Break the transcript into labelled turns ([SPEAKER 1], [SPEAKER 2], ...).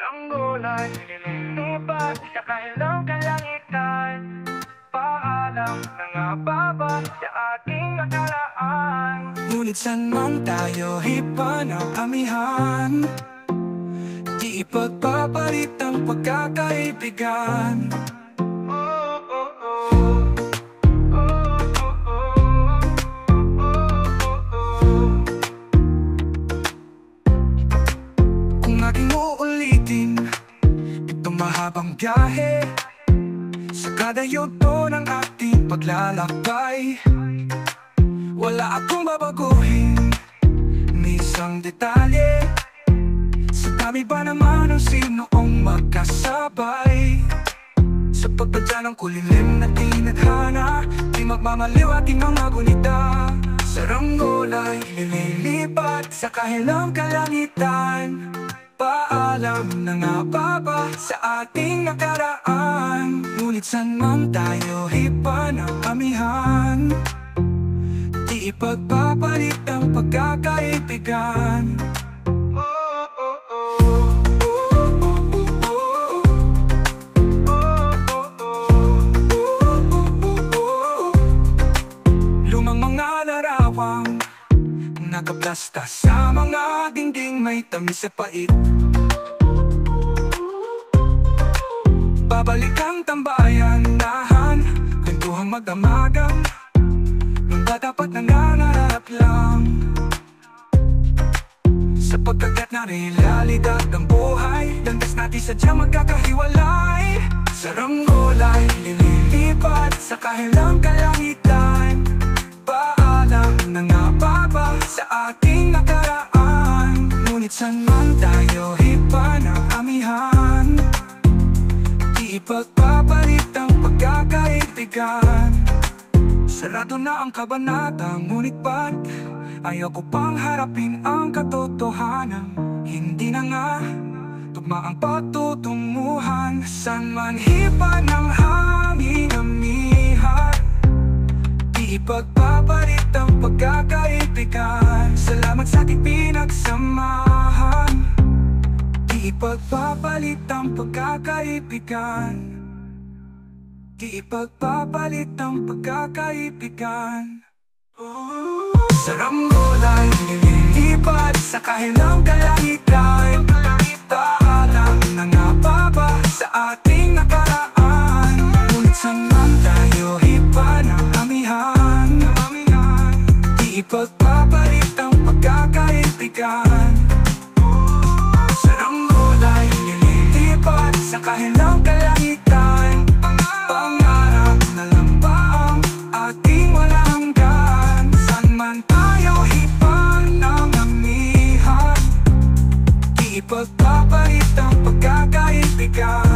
[SPEAKER 1] Saranggola, nililipat sa kailang kalangitan. Paalam na nga ba sa ating nakaraan?
[SPEAKER 2] Ngunit saan man tayo hipanang amihan, di ipagpapalit ang pagkakaibigan. Kung aking uulitin itong mahabang biyahe, sa kada yugto ng ating paglalakbay, wala akong babaguhin ni isang detalye. Sa dami ba naman ang sinoong magkasabay, sa pagpadya ng kulilim na tinadhana, di magmamaliw ating mga gunita. Saranggola'y nililipat sa kahilang kalangitan. Paalam na nga ba sa ating nakaraan? Ngunit saan man tayo hipanang amihan, di ipagpapalit ang pagkakaibigan. Lumang mga larawang nakaplasta sa mga dingding, may tamis at pait. Babalik ang tambayan-nahan, kwentuhang magdamagan, nung ba dapat nangangarap lang? Sa pagkagat na realidad ng buhay, landas natin sadyang magkakahiwalay. Saranggola'y nililipat sa kahilang kalangitan. Paalam na nga ba sa ating nakaraan? Ngunit saan man tayo hipanang amihan, di ipagpapalit ang pagkakaibigan. Sarado na ang kabanata, ngunit ba't ayaw ko pang harapin ang katotohanan? Hindi na nga tugma ang pagtutunguhan. Saan man hipa ng hangin amihan, di ipagpapalit ang pagkakaibigan. Salamat sa ating pinagsamahan, di ipagpapalit ang pagkakaibigan. Di ipagpapalit ang pagkakaibigan. Saranggola'y nililipat sa kahilang kalangitan. Paalam na nga ba sa ating nakaraan? Ngunit saan man tayo hipanang amihan, di ipagpapalit ang pagkakaibigan. Saranggola'y nililipat sa kahilang kalangitan. Pangarap na lang ba ang ating walang hanggan? Saan man tayo hipanang amihan, di ipagpapalit ang pagkakaibigan.